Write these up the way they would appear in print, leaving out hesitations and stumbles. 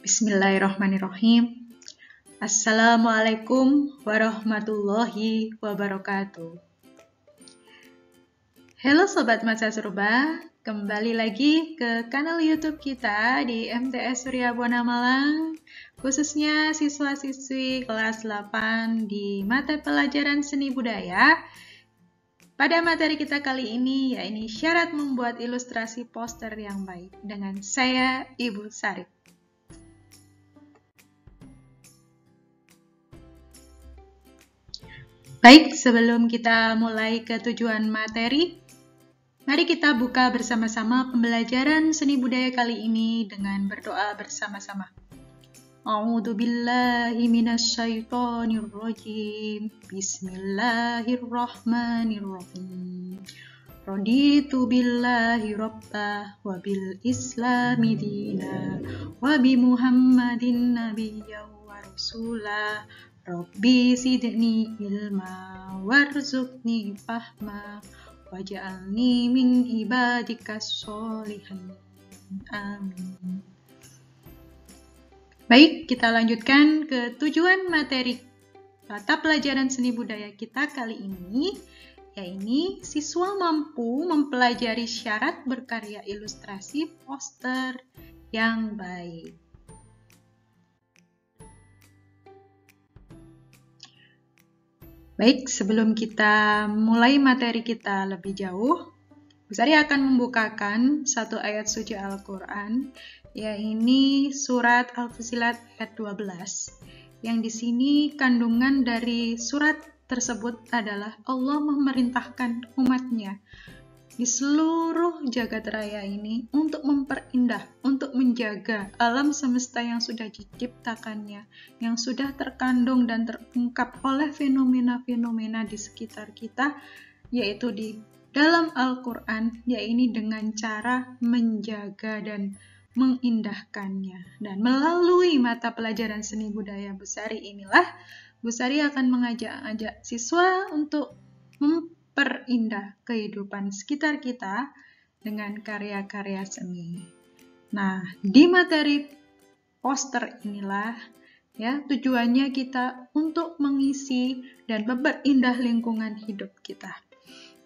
Bismillahirrahmanirrahim. Assalamualaikum warahmatullahi wabarakatuh. Halo Sobat Masa Surba, kembali lagi ke kanal YouTube kita di MTS Surya Buana Malang, khususnya siswa-siswi kelas 8 di mata pelajaran seni budaya. Pada materi kita kali ini, yaitu syarat membuat ilustrasi poster yang baik, dengan saya Ibu Sarip. Baik, sebelum kita mulai ke tujuan materi, mari kita buka bersama-sama pembelajaran seni budaya kali ini dengan berdoa bersama-sama. A'udzubillahi minasyaitonirrajim. Bismillahirrahmanirrahim. Raditu billahi rabbah wa bil islami dina wa bi Muhammadin nabiyyan wa rasulah. Rabbi zidni ilma warzuqni fahma waj'alni min ibadikas sholihin. Amin. Baik, kita lanjutkan ke tujuan materi mata pelajaran seni budaya kita kali ini, yaitu siswa mampu mempelajari syarat berkarya ilustrasi poster yang baik. Baik, sebelum kita mulai materi kita lebih jauh, Bu Sari akan membukakan satu ayat suci Al-Quran, yaitu surat Al-Fussilat ayat 12, yang di sini kandungan dari surat tersebut adalah Allah memerintahkan umatnya di seluruh jagat raya ini untuk memperindah, untuk menjaga alam semesta yang sudah diciptakannya, yang sudah terkandung dan terungkap oleh fenomena-fenomena di sekitar kita, yaitu di dalam Al-Quran, yaitu dengan cara menjaga dan mengindahkannya. Dan melalui mata pelajaran seni budaya Bu Sari inilah, Bu Sari akan mengajak siswa untuk memperindah kehidupan sekitar kita dengan karya-karya seni. Nah, di materi poster inilah ya tujuannya kita untuk mengisi dan memperindah lingkungan hidup kita.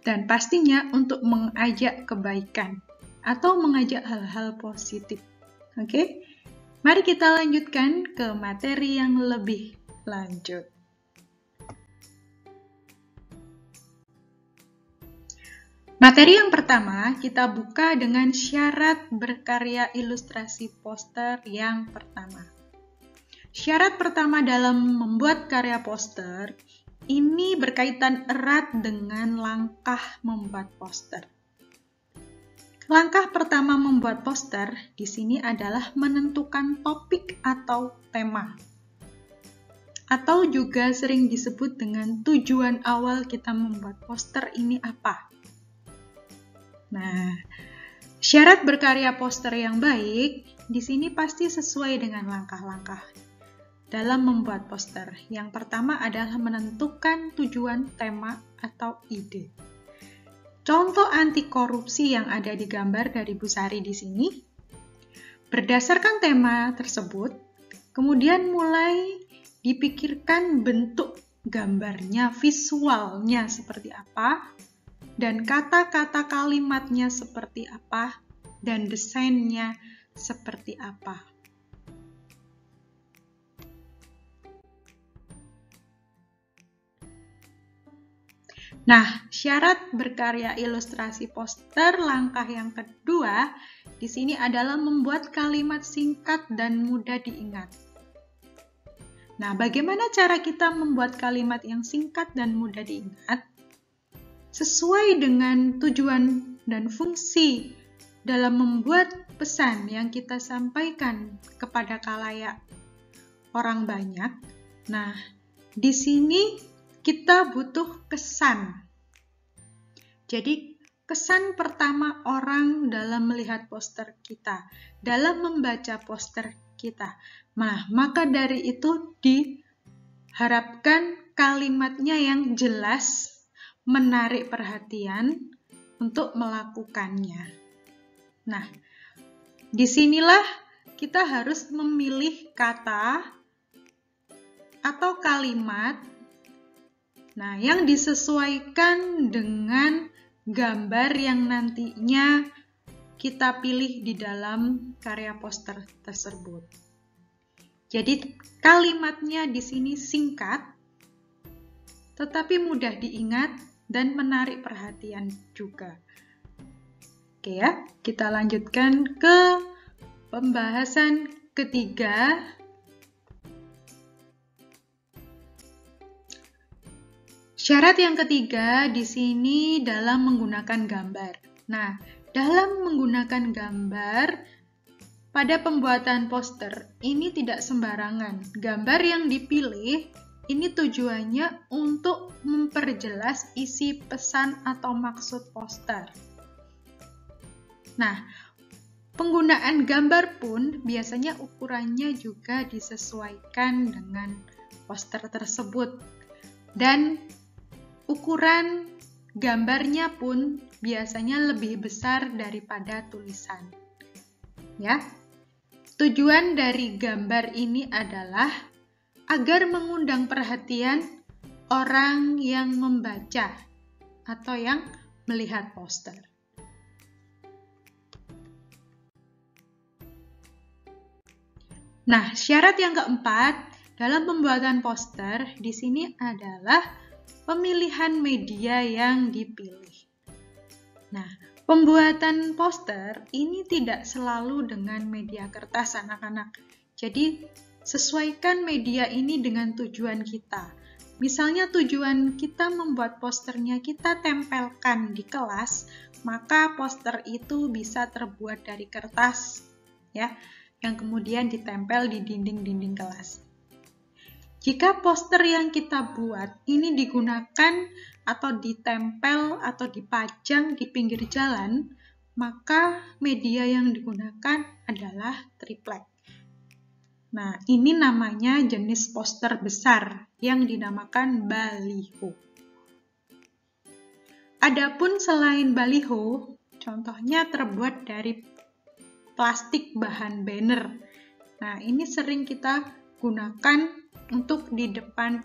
Dan pastinya untuk mengajak kebaikan atau mengajak hal-hal positif. Oke? Mari kita lanjutkan ke materi yang lebih lanjut. Materi yang pertama, kita buka dengan syarat berkarya ilustrasi poster yang pertama. Syarat pertama dalam membuat karya poster ini berkaitan erat dengan langkah membuat poster. Langkah pertama membuat poster di sini adalah menentukan topik atau tema, atau juga sering disebut dengan tujuan awal kita membuat poster ini apa. Nah, syarat berkarya poster yang baik di sini pasti sesuai dengan langkah-langkah dalam membuat poster. Yang pertama adalah menentukan tujuan, tema, atau ide. Contoh anti korupsi yang ada di gambar dari Bu Sari di sini. Berdasarkan tema tersebut, kemudian mulai dipikirkan bentuk gambarnya, visualnya seperti apa, dan kata-kata kalimatnya seperti apa, dan desainnya seperti apa. Nah, syarat berkarya ilustrasi poster langkah yang kedua di sini adalah membuat kalimat singkat dan mudah diingat. Nah, bagaimana cara kita membuat kalimat yang singkat dan mudah diingat? Sesuai dengan tujuan dan fungsi dalam membuat pesan yang kita sampaikan kepada khalayak orang banyak. Nah, di sini kita butuh kesan. Jadi, kesan pertama orang dalam melihat poster kita, dalam membaca poster kita. Nah, maka dari itu diharapkan kalimatnya yang jelas, menarik perhatian untuk melakukannya. Nah, disinilah kita harus memilih kata atau kalimat yang disesuaikan dengan gambar yang nantinya kita pilih di dalam karya poster tersebut. Jadi kalimatnya di sini singkat, tetapi mudah diingat dan menarik perhatian juga. Oke ya, kita lanjutkan ke pembahasan ketiga. Syarat yang ketiga di sini dalam menggunakan gambar. Nah, dalam menggunakan gambar pada pembuatan poster ini tidak sembarangan. Gambar yang dipilih ini tujuannya untuk memperjelas isi pesan atau maksud poster. Nah, penggunaan gambar pun biasanya ukurannya juga disesuaikan dengan poster tersebut. Dan ukuran gambarnya pun biasanya lebih besar daripada tulisan. Ya. Tujuan dari gambar ini adalah agar mengundang perhatian orang yang membaca atau yang melihat poster. Nah, syarat yang keempat dalam pembuatan poster di sini adalah pemilihan media yang dipilih. Nah, pembuatan poster ini tidak selalu dengan media kertas anak-anak. Jadi, sesuaikan media ini dengan tujuan kita. Misalnya tujuan kita membuat posternya kita tempelkan di kelas, maka poster itu bisa terbuat dari kertas, ya, yang kemudian ditempel di dinding-dinding kelas. Jika poster yang kita buat ini digunakan atau ditempel atau dipajang di pinggir jalan, maka media yang digunakan adalah triplek. Nah, ini namanya jenis poster besar yang dinamakan baliho. Adapun selain baliho, contohnya terbuat dari plastik bahan banner. Nah, ini sering kita gunakan untuk di depan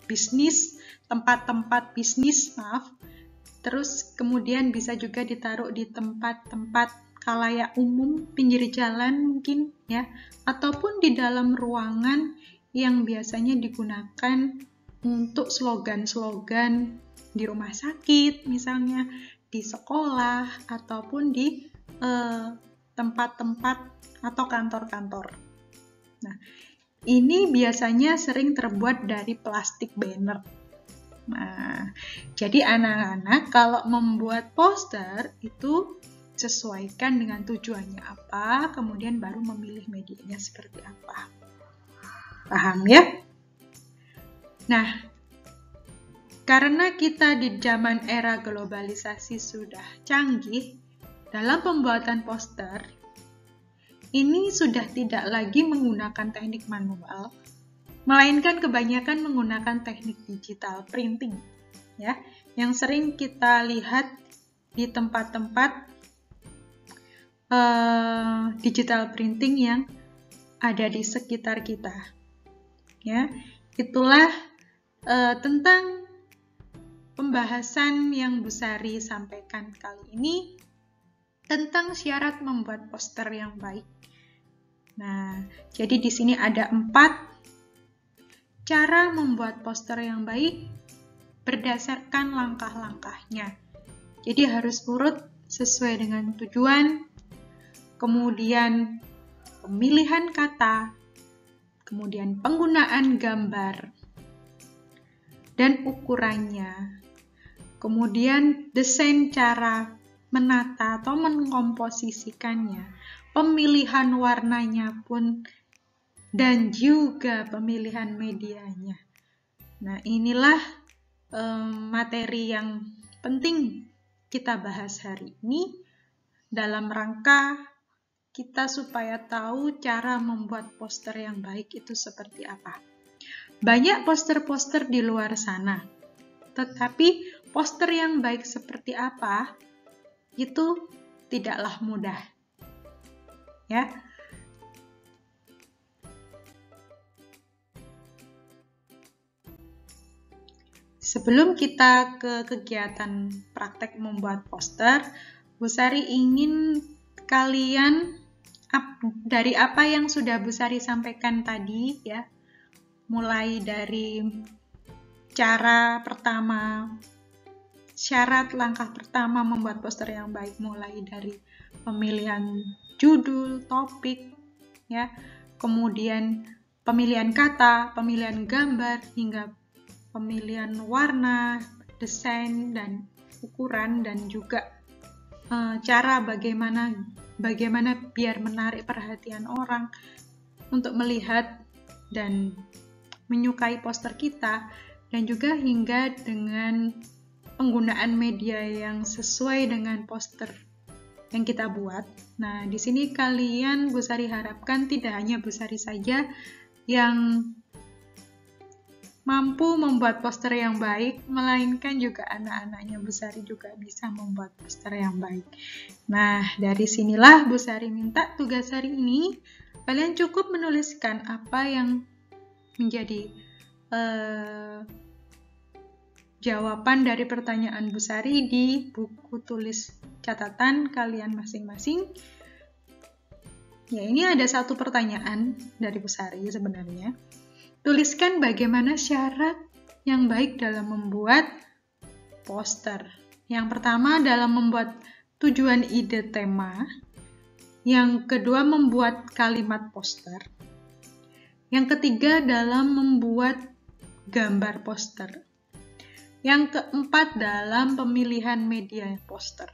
bisnis, tempat-tempat bisnis, Terus kemudian bisa juga ditaruh di tempat-tempat khalayak umum, pinggir jalan mungkin ya, ataupun di dalam ruangan yang biasanya digunakan untuk slogan-slogan di rumah sakit misalnya, di sekolah ataupun di tempat-tempat atau kantor-kantor. Nah, ini biasanya sering terbuat dari plastik banner. Nah, jadi anak-anak kalau membuat poster itu sesuaikan dengan tujuannya apa, kemudian baru memilih medianya seperti apa. Paham ya? Nah, karena kita di zaman era globalisasi sudah canggih, dalam pembuatan poster, ini sudah tidak lagi menggunakan teknik manual, melainkan kebanyakan menggunakan teknik digital printing, ya, yang sering kita lihat di tempat-tempat digital printing yang ada di sekitar kita. Ya, itulah tentang pembahasan yang Bu Sari sampaikan kali ini tentang syarat membuat poster yang baik. Nah, jadi di sini ada 4 cara membuat poster yang baik berdasarkan langkah-langkahnya. Jadi harus urut sesuai dengan tujuan, kemudian pemilihan kata, kemudian penggunaan gambar, dan ukurannya. Kemudian desain cara menata atau mengkomposisikannya, pemilihan warnanya pun, dan juga pemilihan medianya. Nah, inilah materi yang penting kita bahas hari ini dalam rangka kita supaya tahu cara membuat poster yang baik itu seperti apa. Banyak poster-poster di luar sana, tetapi poster yang baik seperti apa itu tidaklah mudah. ya. Sebelum kita ke kegiatan praktek membuat poster, Bu Sari ingin kalian dari apa yang sudah Bu Sari sampaikan tadi ya, mulai dari cara pertama, syarat langkah pertama membuat poster yang baik, mulai dari pemilihan judul, topik, ya, kemudian pemilihan kata, pemilihan gambar, hingga pemilihan warna, desain, dan ukuran, dan juga cara bagaimana biar menarik perhatian orang untuk melihat dan menyukai poster kita, dan juga hingga dengan penggunaan media yang sesuai dengan poster yang kita buat. Nah, di sini kalian Bu Sari harapkan tidak hanya Bu Sari saja yang mampu membuat poster yang baik, melainkan juga anak-anaknya Bu Sari juga bisa membuat poster yang baik. Nah, dari sinilah Bu Sari minta tugas hari ini, kalian cukup menuliskan apa yang menjadi jawaban dari pertanyaan Bu Sari di buku tulis catatan kalian masing-masing. Ya, ini ada satu pertanyaan dari Bu Sari sebenarnya. Tuliskan bagaimana syarat yang baik dalam membuat poster. Yang pertama dalam membuat tujuan ide tema. Yang kedua membuat kalimat poster. Yang ketiga dalam membuat gambar poster. Yang keempat dalam pemilihan media poster.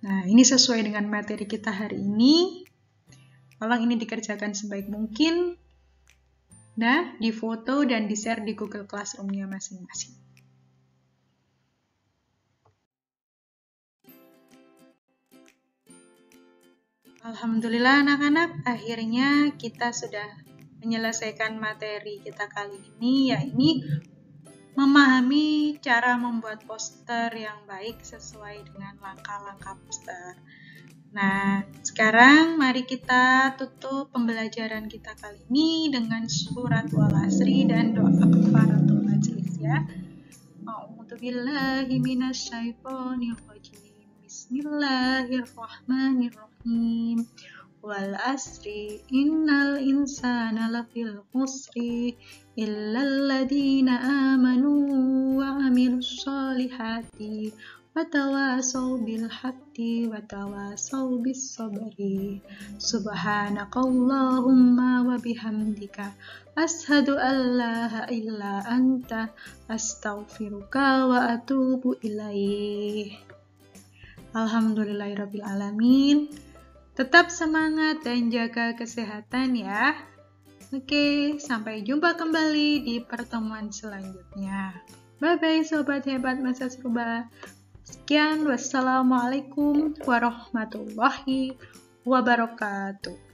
Nah, ini sesuai dengan materi kita hari ini. Tolong ini dikerjakan sebaik mungkin. Nah, difoto dan di-share di Google Classroom-nya masing-masing. Alhamdulillah anak-anak, akhirnya kita sudah menyelesaikan materi kita kali ini, yaitu memahami cara membuat poster yang baik sesuai dengan langkah-langkah poster. Nah, sekarang mari kita tutup pembelajaran kita kali ini dengan surat Wal Asri dan doa kafaratul majlis ya. A'udzubillahi minasyaitonir rajim. Bismillahirrahmanirrahim. Wal asri innal insana lafil khusri illal ladzina amanu wa amilus solihati watawasau bil haqqi watawasau bis sabri. Subhanakallahumma wa bihamdika ashhadu an la ilaha illa anta astaghfiruka wa atubu ilaih. Alhamdulillahirabbil alamin. Tetap semangat dan jaga kesehatan ya. Oke, sampai jumpa kembali di pertemuan selanjutnya. Bye-bye sobat hebat masa serba. Sekian, wassalamualaikum warahmatullahi wabarakatuh.